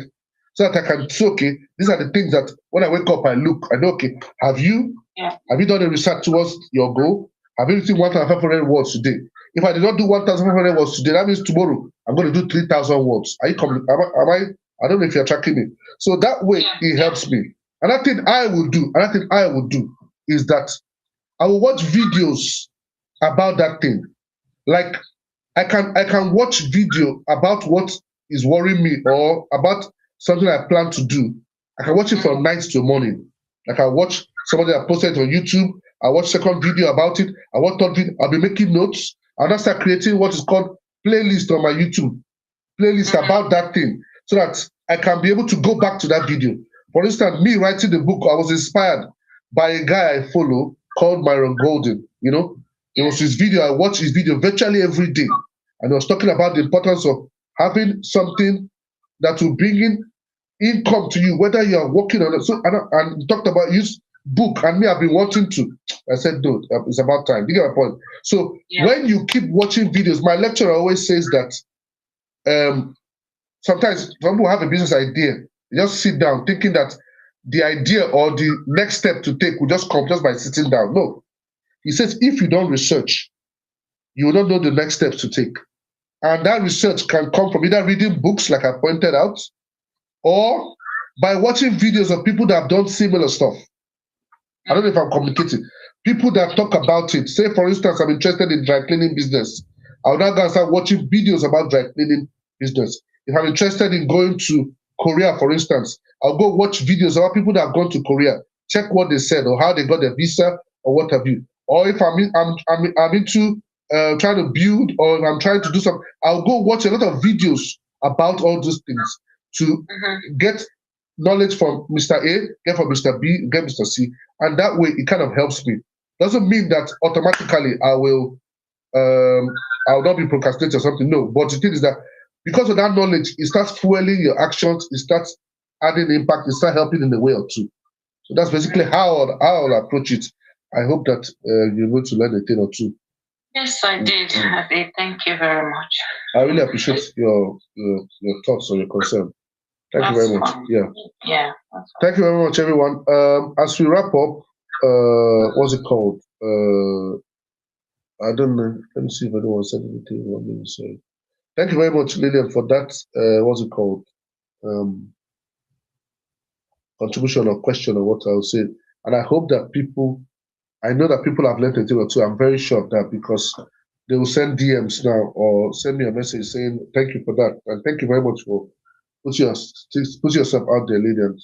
so that I can say, okay, these are the things that when I wake up, I look. I know, okay, have you done a research towards your goal? Have you written 1,500 words today? If I did not do 1,500 words today, that means tomorrow I'm going to do 3,000 words. Are you coming? I don't know if you're tracking me. So that way it helps me. Another thing I will do is that I will watch videos about that thing. Like I can watch video about what is worrying me or about something I plan to do. I can watch it from night to morning. Like I watch somebody that posted on YouTube. I watch second video about it. I watch third video. I'll be making notes. I'll now start creating what is called playlist on my YouTube. Playlist about that thing so that I can be able to go back to that video. For instance, me writing the book, I was inspired by a guy I follow called Myron Golden. You know, it was his video. I watch his video virtually every day. And he was talking about the importance of having something that will bring in income to you, whether you are working on it. So, and he talked about his book, and me, I've been wanting to. I said, no, it's about time. You get my point? So when you keep watching videos, my lecturer always says that sometimes some people have a business idea. They just sit down thinking that the idea or the next step to take will just come just by sitting down. No. He says, if you don't research, you will not know the next steps to take. And that research can come from either reading books, like I pointed out, or by watching videos of people that have done similar stuff. I don't know if I'm communicating. People that talk about it. Say, for instance, I'm interested in dry cleaning business. I'll now go and start watching videos about dry cleaning business. If I'm interested in going to Korea, for instance, I'll go watch videos about people that have gone to Korea, check what they said or how they got their visa or what have you. Or if I'm into trying to build or I'm trying to do something, I'll go watch a lot of videos about all those things to get knowledge from Mr. A, get from Mr. B, get Mr. C, and that way it kind of helps me. Doesn't mean that automatically I'll not be procrastinating or something. No, but the thing is that because of that knowledge, it starts fueling your actions, it starts adding impact, it starts helping in a way or two. So that's basically how I'll approach it. I hope that you're going to learn a thing or two. Yes, I did. I did. Thank you very much. I really appreciate your thoughts or your concern. Thank you very much. Fun. Yeah. Thank you very much, everyone. As we wrap up, what's it called? I don't know. Let me see if anyone said anything. What did you say? Thank you very much, Lillian, for that. What's it called? Contribution or question or what I would say. And I hope that I know that people have learned a thing or two. I'm very sure of that because they will send DMs now or send me a message saying, thank you for that. And thank you very much for put yourself out there, Lillian.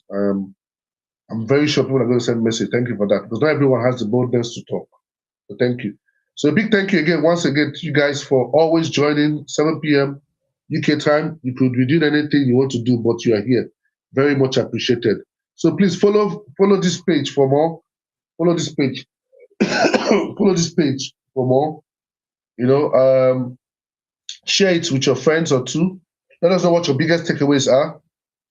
I'm very sure people are going to send a message. Thank you for that. Because not everyone has the boldness to talk. So thank you. So a big thank you again, once again, to you guys for always joining 7 p.m. UK time. You could be doing anything you want to do, but you are here. Very much appreciated. So please follow this page for more. Follow this page. Follow this page for more. You know, share it with your friends or two. Let us know what your biggest takeaways are.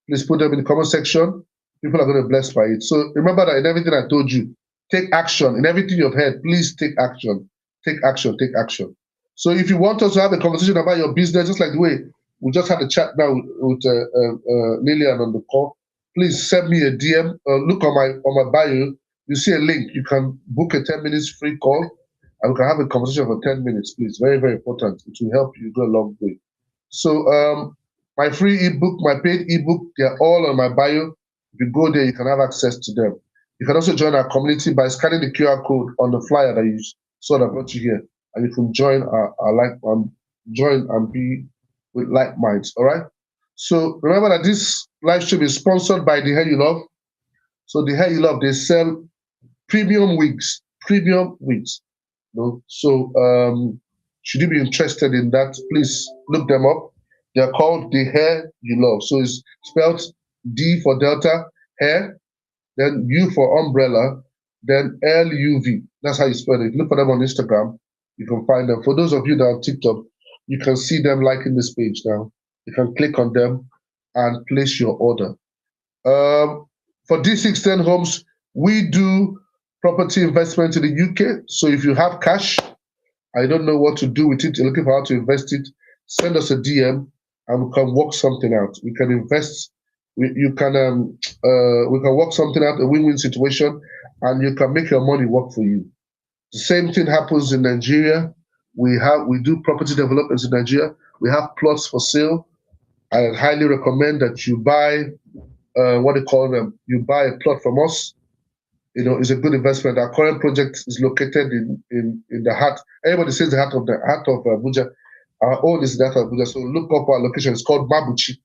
Please put them in the comment section. People are going to be blessed by it. So remember that in everything I told you, take action. In everything you've heard, please take action. Take action. Take action. So if you want us to have a conversation about your business, just like the way we just had a chat now with Lillian on the call, please send me a DM. Look on my bio. You see a link. You can book a 10 minutes free call, and we can have a conversation for 10 minutes, please. Very, very important. It will help you go a long way. So my free ebook, my paid ebook, they're all on my bio. If you go there, you can have access to them. You can also join our community by scanning the QR code on the flyer that you saw that brought you here, and you can join join and be with like minds. All right. So remember that this live stream is sponsored by The Hair You Love. So The Hair You Love, they sell premium wigs. You know? So should you be interested in that, please look them up. They are called The Hair You Love. So it's spelled D for Delta, hair, then U for umbrella, then LUV. That's how you spell it. Look for them on Instagram. You can find them. For those of you that are on TikTok, you can see them liking this page now. You can click on them and place your order. For D610 Homes, we do property investment in the UK. So if you have cash, I don't know what to do with it, you're looking for how to invest it, send us a DM and we can work something out. We can invest, we can work something out, a win-win situation, and you can make your money work for you. The same thing happens in Nigeria. We do property developments in Nigeria. We have plots for sale. I highly recommend that you buy you buy a plot from us. It's a good investment. Our current project is located in the heart. Everybody says the heart of Abuja. Our own is the heart of Abuja. So look up our location. It's called Mabuchi.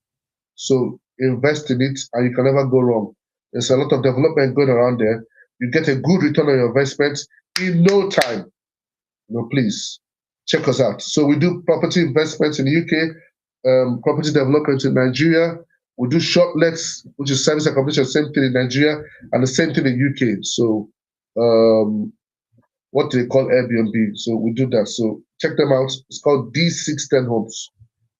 So invest in it, and you can never go wrong. There's a lot of development going around there. You get a good return on your investment in no time. Please check us out. So we do property investments in the UK, property development in Nigeria. We do short lets, which is service accommodation, same thing in Nigeria, and the same thing in UK. So what they call Airbnb. So we do that. So check them out. It's called D610 Homes.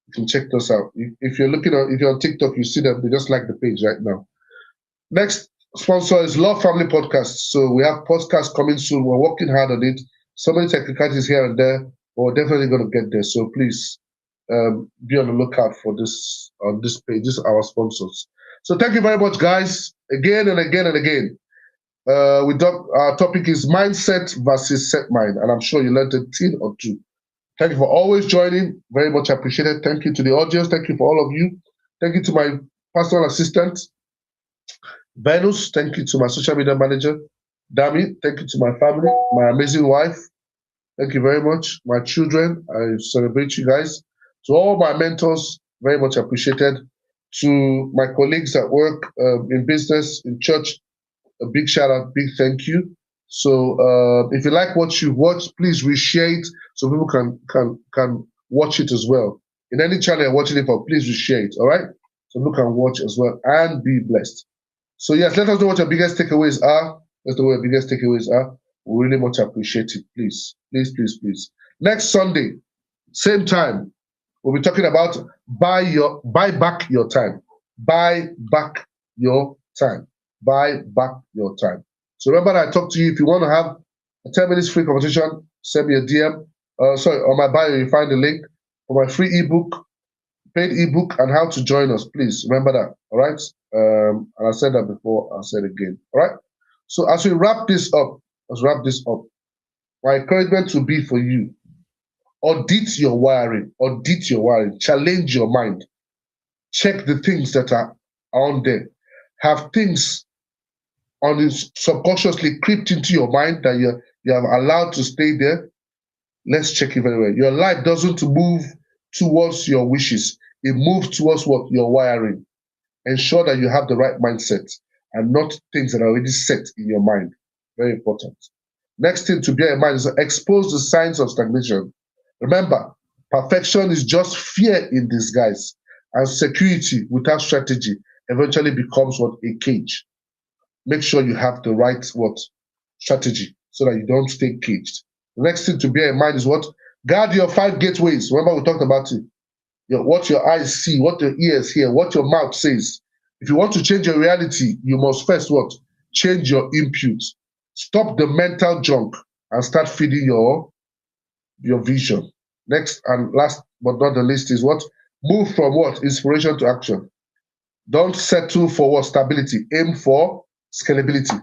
You can check those out. If you're on TikTok, you see them. They just like the page right now. Next sponsor is Love Family Podcast. So we have podcasts coming soon. We're working hard on it. So many technicalities here and there, but we're definitely going to get there. So please be on the lookout for this on this page. These are our sponsors. So thank you very much, guys. Again and again and again. Our topic is mindset versus set mind, and I'm sure you learned a thing or two. Thank you for always joining. Very much appreciated. Thank you to the audience. Thank you for all of you. Thank you to my personal assistant, Venus. Thank you to my social media manager, Dami. Thank you to my family, my amazing wife. Thank you very much. My children, I celebrate you guys. To all my mentors, very much appreciated. To my colleagues at work, in business, in church, a big shout out, big thank you. So if you like what you watch, please reshare it so people can watch it as well. In any channel you're watching it for, please reshare it. All right, so people can watch as well and be blessed. So yes, let us know what your biggest takeaways are. Let's know what your biggest takeaways are. We really much appreciate it. Please, please, please, please. Next Sunday, same time, we'll be talking about buy back your time. Buy back your time. Buy back your time. So remember that I talked to you. If you want to have a 10 minutes free conversation, send me a DM. On my bio, you find the link for my free ebook, paid ebook, and how to join us. Please remember that. All right. And I said that before. I'll say it again. All right. So as we wrap this up, my encouragement will be for you: audit your wiring. Challenge your mind. Check the things that are on there. Have things subconsciously crept into your mind that you have allowed to stay there. Let's check it very well. Your life doesn't move towards your wishes. It moves towards what your wiring. Ensure that you have the right mindset and not things that are already set in your mind. Very important. Next thing to bear in mind is to expose the signs of stagnation. Remember, perfection is just fear in disguise, and security without strategy eventually becomes a cage. Make sure you have the right strategy so that you don't stay caged. The next thing to bear in mind is guard your 5 gateways. Remember, we talked about it. What your eyes see, what your ears hear, what your mouth says. If you want to change your reality, you must first change your input. Stop the mental junk and start feeding your vision. Next and last but not the least is move from inspiration to action. Don't settle for stability. Aim for scalability.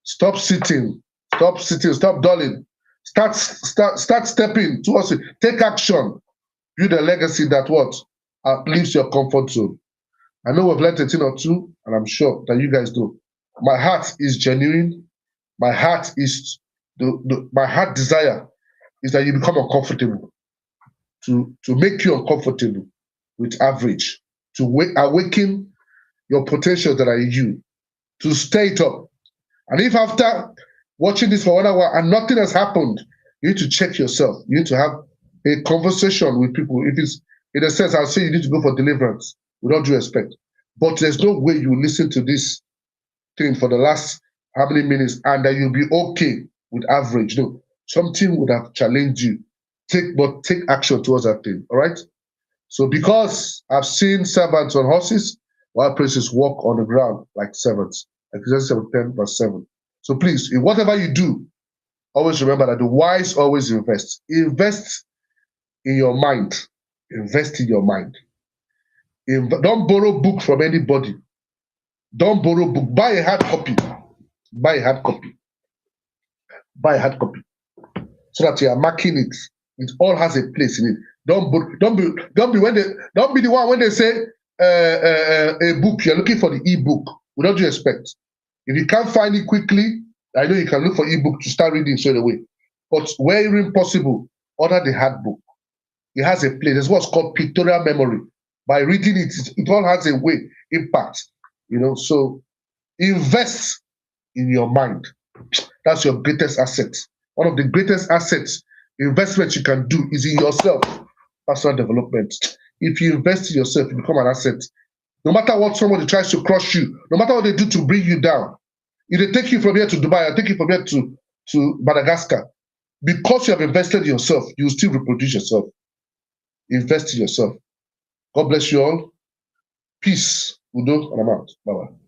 Stop sitting. Stop dulling. Start stepping towards it. Take action. Build a legacy that leaves your comfort zone. I know we've learned a thing or two, and I'm sure that you guys do. My heart is genuine. My heart is my heart desire is that you become uncomfortable. To make you uncomfortable with average. To awaken your potential that are in you. To stay it up. And if after watching this for 1 hour and nothing has happened, you need to check yourself. You need to have a conversation with people. If it's in a sense, I'll say you need to go for deliverance with all due respect. But there's no way you listen to this thing for the last how many minutes and that you'll be okay with average. No, something would have challenged you. Take action towards that thing. All right. So because I've seen servants on horses, while princes walk on the ground like servants. Ecclesiastes 10 verse 7. So please, in whatever you do, always remember that the wise always invest. Invest in your mind. Invest in your mind. Don't borrow book from anybody. Don't borrow book. Buy a hard copy. Buy a hard copy. Buy a hard copy. So that you are marking it. It all has a place in it. Don't be the one when they say a book, you're looking for the ebook. What do you expect? If you can't find it quickly, I know you can look for ebook to start reading straight away. But where impossible, order the hard book. It has a place. It's what's called pictorial memory. By reading it, it all has a way, impact. So invest in your mind. That's your greatest asset. One of the greatest assets, investment you can do is in yourself, personal development. If you invest in yourself, you become an asset. No matter what somebody tries to crush you, no matter what they do to bring you down, if they take you from here to Dubai, or take you from here to Madagascar, because you have invested in yourself, you will still reproduce yourself. Invest in yourself. God bless you all. Peace. Udo, and I'm out. Bye-bye.